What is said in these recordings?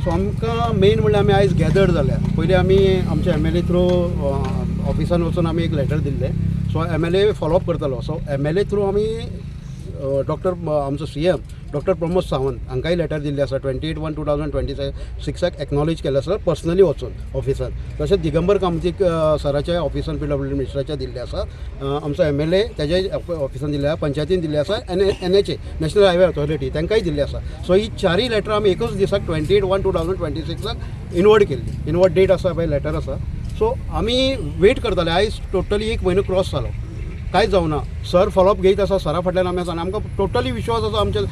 So आमकां main म्हणल्यार आमी आयज गॅदर्ड जाल्या. पयलीं आमी आमच्या MLA थ्रू ऑफिसान वचून आमी एक लेटर दिल्लें. सो MLA फॉलोअप करतालो. सो MLA थ्रू आमी डॉक्टर आमचो CM डॉक्टर प्रमोद सावंत हांकांय लेटर दिल्लें आसा 28/1/2026 एक्नॉलेज केल्लें आसा पर्सनली वचून ऑफिसान. तशेंच दिगंबर कामतीक सराच्या ऑफिसान PWD मिनिस्टराच्या दिल्लें आसा. आमचो MLA तेज्या ऑफिसान दिल्लें आसा, पंचायतीन दिल्लें आसा, NHA नॅशनल हायवे ऑथॉरिटी तांकांय दिल्लें आसा. सो ही चारय लेटरां आमी एकूच दिसाक 28/1/2026 इनवर्ड केल्ली. इनवर्ड डेट आसा पळय लेटर आसा. सो आमी वेट करताले. आयज टोटली 1 म्हयनो क्रॉस जालो, कांयच जावना. सर फॉलोअप घेयत आसा. सरा फाटल्यान आमी आसा आनी आमकां टोटली विश्वास आसा आमच्या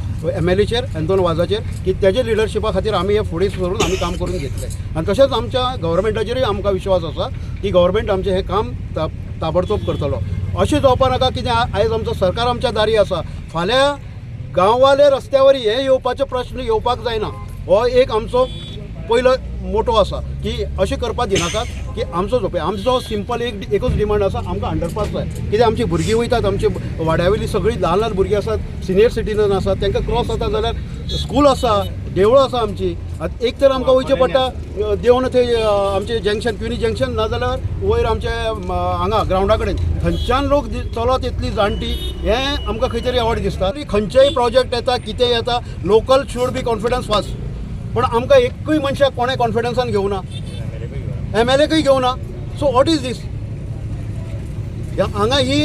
MLAचेर एंथोन वाझाचेर की तेजे लिडरशिपा खातीर आमी हे फुडें सरून आमी काम करून घेतलें. आनी तशेंच आमच्या गव्हर्मेंटाचेरूय आमकां विश्वास आसा की गव्हर्मेंट आमचें हें काम ताबडतोब करतलो. अशें जावपा नाका कितें आयज आमचो सरकार आमच्या दारी आसा. फाल्यां गांववाले रस्त्यावर हे येवपाचे प्रश्न येवपाक जायना. हो एक आमचो पयलो मोटो आसा की अशें करपाक दिनाकात की आमचो सिंपल एकूच डिमांड आसा, आमकां अंडरपास जाय. कित्याक आमची भुरगीं वयतात, आमची वाड्यावयलीं सगळीं ल्हान ल्हान भुरगीं आसात, सिनियर सिटीजन आसात, तांकां क्रॉस जाता जाल्यार स्कूल आसा, देवळां आसा आमची. एक तर आमकां वयचें पडटा देंवन थंय आमचें जंक्शन क्विनी जंक्शन ना जाल्यार वयर आमचे हांगा ग्रावंडा कडेन थंयच्यान लोक चलत येतली जाणटी. हें आमकां खंय तरी आवड दिसता. खंयचेय प्रोजेक्ट येता, कितेंय येता, local should be confidence fast. पण आमकां एकूय मनशाक कोणें कॉन्फिडन्सान घेवना, MLAकय घेवना. So what is this? हांगा ही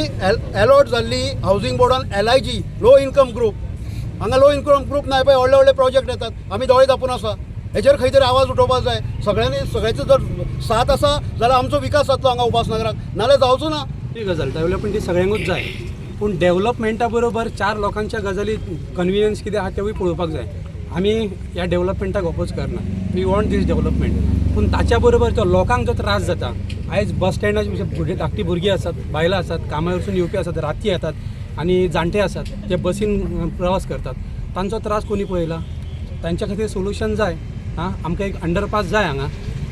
अलॉट जाल्ली हावजींग बोर्डान LIG लो इन्कम ग्रूप. हांगा लो इन्कम ग्रूप ना पळय, व्हडले व्हडले प्रोजेक्ट येतात. आमी दोळे धापून आसा. हेचेर खंय तरी आवाज उठोवपाक जाय. सगळ्यांचो जर साथ आसा जाल्यार आमचो विकास जातलो हांगा उपासनगराक, नाल्यार जावचो ना. ती गजाल डेव्हलपमेंट ती सगळ्यांकूच जाय, पूण डेव्हलपमेंटा बरोबर चार लोकांच्या गजाली कन्विनियन्स कितें आहा तेवूय पळोवपाक जाय. आमी ह्या डेव्हलपमेंटाक अपोज करना. वी वॉन्ट दीस डेव्हलपमेंट, पूण ताच्या बरोबर तो लोकांक जो त्रास जाता. आयज बस स्टँडाचेर भुरगीं धाकटी भुरगीं आसात, बायलां आसात, कामा वरसून येवपी आसात, राती येतात आनी जाणटे आसात जे बसीन प्रवास करतात. तांचो त्रास कोणी पळयला? तांच्या खातीर सोल्युशन जाय. आमकां एक अंडरपास जाय हांगा.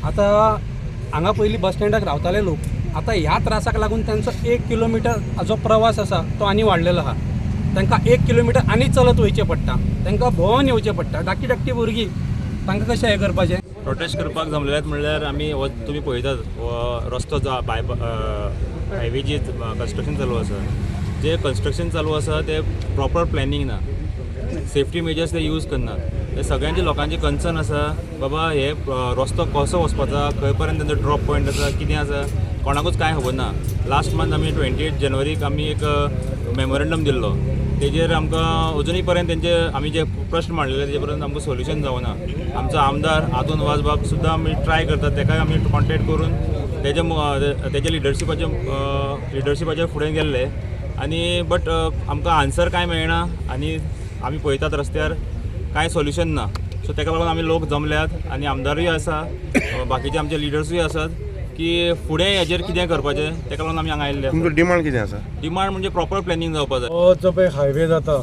आतां हांगा पयलीं बस स्टँडाक रावताले लोक, आतां ह्या त्रासाक लागून तांचो 1 किलोमिटर जो प्रवास आसा तो आनी वाडलेलो आहा. तांकां 1 किलोमिटर आनी चलत वयचें पडटा, तांकां भोंवन येवचें पडटा. धाकटी धाकटी भुरगीं तांकां कशें हें करपाचें? प्रोटेस्ट करपाक जमलेल्यात म्हणल्यार आमी तुमी पळयतात रस्तो जो हायवे जी कन्स्ट्रक्शन चालू आसा, जे कन्स्ट्रक्शन चालू आसा ते प्रॉपर प्लॅनिंग ना, सेफ्टी मेजर्स ते यूज करनात. ते सगळ्यांचे लोकांचे कन्सर्न आसा बाबा हे रस्तो कसो वचपाचो, खंय पर्यंत तेंचो ड्रॉप पॉयंट आसा, कितें आसा, कोणाकूच कांय खबर ना. लास्ट मंथ आमी 28 जानेवारीक आमी एक मेमोरेंडम दिल्लो. तेजेर आमकां अजुनूय पर्यंत तेंचे आमी जे प्रश्न मांडलेले तेजे पर्यंत आमकां सोल्युशन जावना. आमचो आमदार हातून वाजबाब सुद्दां आमी ट्राय करतात, ताकाय आमी कॉन्टेक्ट करून तेजे लिडरशिपाचेर फुडें गेल्ले आनी बट आमकां आन्सर कांय मेळना आनी आमी पळयतात रस्त्यार कांय सोल्युशन ना. सो ताका लागून आमी लोक जमल्यात आनी आमदारूय आसा, बाकीचे आमचे लिडर्सूय आसात की फुडें हेजेर कितें करपाचें, ताका लागून आमी हांगा आयिल्ले. तुमचो डिमांड कितें आसा? डिमांड म्हणजे प्रॉपर प्लॅनिंग जावपाक जाय. हो जो पळय हायवे जाता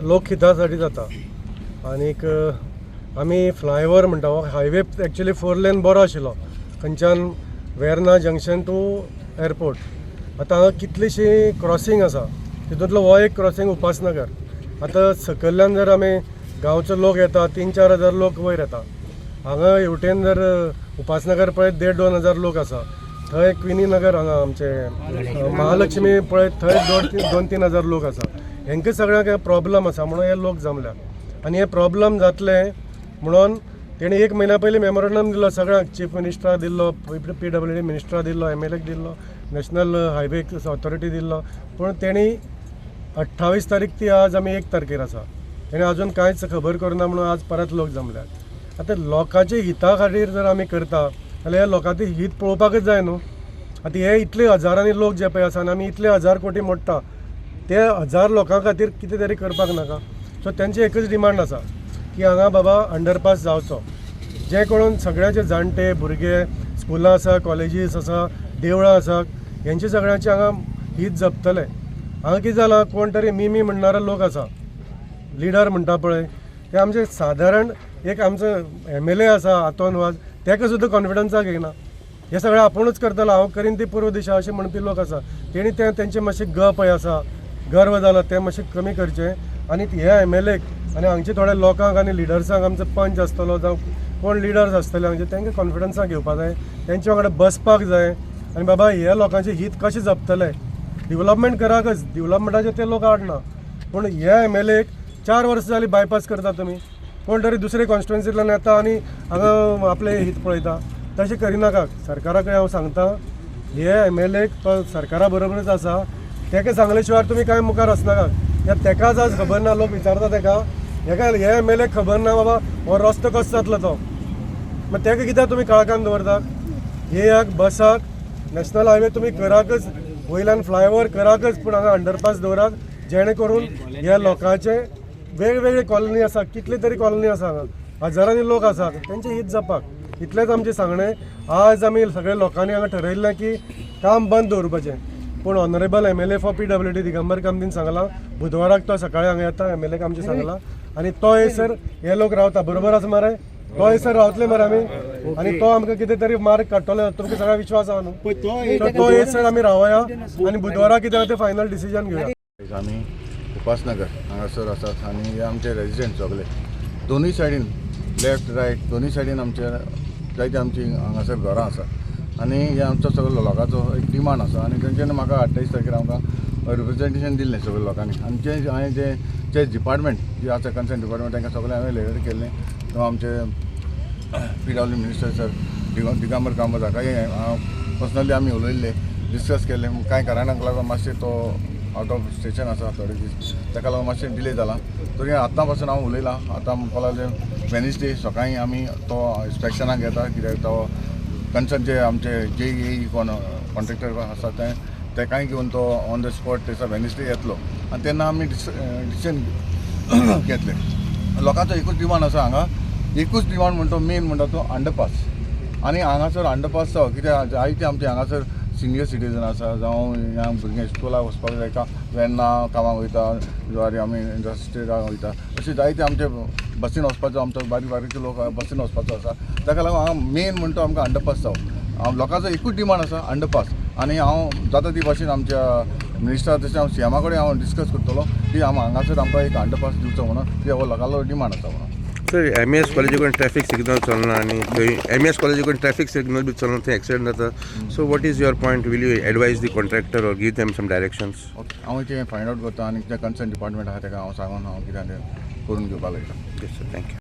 लोक हितासाठी जाता. आनीक आमी फ्लायओवर म्हणटा हो हायवे एक्चुली 4 लेन बरो आशिल्लो खंयच्यान वेर्ना जंक्शन टू एअरपोर्ट. आतां हांगा कितलीशीं क्रॉसींग आसा, तितूंतलो हो एक क्रॉसींग उपासनगर. आतां सकयल्यान जर आमी गांवचो लोक येता 3-4 हजार लोक वयर येता. हांगा हेवटेन जर उपासनगर पळयत 1,500-2 हजार लोक आसा. थंय क्विनी नगर हांगा आमचे महालक्ष्मी पळयत थंय 2-3 हजार लोक आसा. हेंकां सगळ्यांक प्रॉब्लम आसा म्हणून हे लोक जमल्या. आनी हे प्रॉब्लम जातले म्हणून तेणी 1 म्हयन्या पयलीं मेमोरेंडम दिल्लो सगळ्यांक. चीफ मिनिस्टराक दिल्लो, PWD मिनिस्टराक दिल्लो, MLAक दिल्लो, नॅशनल हायवे ऑथॉरिटी दिल्लो. पूण तेणी 28 तारीख ती आज आमी 1 तारखेर आसा. तेणी आजून कांयच खबर करना म्हणून आज परत लोक जमल्यात. आतां लोकांच्या हिता खातीर जर आमी करता जाल्यार ह्या लोकांचें हित पळोवपाकच जाय न्हू. आतां हे इतले हजारांनी लोक जे पळय आसा आनी आमी इतले 1000 कोटी मोडटा, ते 1000 लोकां खातीर कितें तरी करपाक नाका. सो तेंची एकच डिमांड आसा की हांगा बाबा अंडरपास जावचो, जे करून सगळ्याचे जाणटे भुरगे, स्कुलां आसा, कॉलेजीस आसा, देवळां आसा, हेंचे सगळ्यांचे हांगा हित जपतले. हांगा कितें जालां, कोण तरी मी म्हणणारा लोक आसा, लिडर म्हणटा पळय, ते आमचे सादारण एक आमचो MLA आसा हातोन वाज, ताका सुद्दां कॉन्फिडन्साक घेयना. हे सगळें आपुणूच करतलो, हांव करीन ती पूर्व दिशा अशें म्हणपी लोक आसा. तेणी तेंचे मातशें गप आसा, गर्व जाला तें मातशें कमी करचें. आनी हे MLAक आनी हांगचे थोड्या लोकांक आनी लिडर्सांक आमचो पंच आसतलो जावं कोण लिडर्स आसतले हांचे तांकां कॉन्फिडन्सान घेवपाक जाय, तेंचे वांगडा बसपाक जाय आनी बाबा हे लोकांचे हित कशें जपतले. डेव्हलपमेंट कराकच, डेव्हलपमेंटाचे ते लोक आडना, पूण ह्या MLAक 4 वर्सां जालीं बायपास करता तुमी. कोण तरी दुसरे कॉन्स्टिट्युएन्सींतल्यान येता आनी हांगा आपले हित पळयता. तशें करिनाका. सरकारा कडेन हांव सांगता, हे MLAक तो सरकारा बरोबरच आसा, तेका सांगले शिवाय तुमी कांय मुखार वचनाका. या तेकाच आज खबर ना, लोक विचारता तेका, हेका हे MLAक खबर ना बाबा हो रस्तो कसो जातलो तो. मागीर तेका कित्याक तुमी काळखान दवरतात. हे एक बसाक नॅशनल हायवे तुमी कराकच, वयल्यान फ्लायओव्हर कराकच, पूण हांगा अंडरपास दवरात, जेणे करून ह्या लोकांचे वेगवेगळे कॉलनी आसा, कितले तरी कॉलनी आसा हांगा, हजारांनी लोक आसात, तेंचे हित जपाक. इतलेंच आमचें सांगणें. आज आमी सगळे लोकांनी हांगा ठरयल्लें की काम बंद दवरपाचें. पूण honourable MLA for PWD Digambar कामतीन सांगलां बुधवाराक तो सकाळी हांगा येता, MLAक आमचे सांगलां, आनी तो येसर हे लोक रावता. बरोबर आसा मरे, तो येसर रावतले मरे आमी, आनी तो आमकां कितें तरी मार्क काडटलो, तुमकां सगळ्या विश्वास आहा न्हू. तो येसर आमी रावया आनी बुधवाराक कितें तें फायनल डिसिजन घेवया. आमी उपासनगर हांगासर आसात आनी हे आमचे रेजिडेंट सगळे दोनूय सायडीन, लेफ्ट रायट दोनूय सायडीन आमचे जायते आमची हांगासर घरां आसा. आनी हे आमचो सगळो लोकांचो एक डिमांड आसा आनी तेंच्यानी म्हाका 28 तारखेर आमकां रिप्रेजेंटेशन दिल्लें सगळ्या लोकांनी. आनी हांवें जे डिपार्टमेंट जे आसा कन्सर्न डिपार्टमेंट तांकां सगळें हांवें लेटर केल्लें. तो आमचे PWD मिनिस्टर सर दिगंबर कामताकाय हांव पर्सनली आमी उलयल्ले, डिस्कस केल्लें. कांय कारणांक लागून मातशें तो आउट ऑफ स्टेशन आसा थोडे दीस, ताका लागून मातशें डिले जाला. तरी आतां पासून हांव उलयलां. आतां म्हणपाक लागलें वेनसडे सकाळीं आमी तो इन्स्पेक्शनाक येता, कित्याक तो कन्सर्न जे आमचे JEE कोण कॉन्ट्रॅक्टर आसा तेकाय घेवन तो ऑन द स्पॉट थंयसर वेनसडे येतलो आनी तेन्ना आमी डिसिजन घेतले. लोकांचो एकूच डिमांड आसा हांगा, एकूच डिमांड म्हणटा मेन म्हणटा तो अंडरपास. आनी हांगासर अंडरपास जावं, कित्याक जायते आमचे हांगासर सिनियर सिटीजन आसा, जावं ह्या भुरगे स्कुलाक वचपाक जाय, वेन्ना कामाक वयता, ज्वारी आमी इंडस्ट्रीराक वयता, अशें जायते आमचे बसीन वचपाचो आमचो बारीक बारीक लोक बसीन वचपाचो आसा. ताका लागून हांगा मेन म्हणटा आमकां अंडरपास जावं. लोकांचो एकूच डिमांड आसा अंडरपास. आनी हांव जाता ती भाशेन आमच्या मिनिस्टर तशें हांव CMा कडेन हांव डिस्कस करतलो की हांगासर आमकां एक अंडरपास दिवचो म्हणून, की हो लोकांचो डिमांड आसा म्हणून. सर MES कॉलेजीकडून ट्रॅफिक सिग्नल चलना आनी थंय MES कॉलेजीकडून ट्रॅफिक सिग्नल बी चलना, थंय एक्सिडेंट जाता. So what is your point? Will you advise the contractor or give them some directions? Okay, हांव तें फायंड आवट करता आनी जे कन्सर्न डिपार्टमेंट आहा ताका हांव सांगून हांव कितें तें करून घेवपाक लायता. Yes sir, thank you.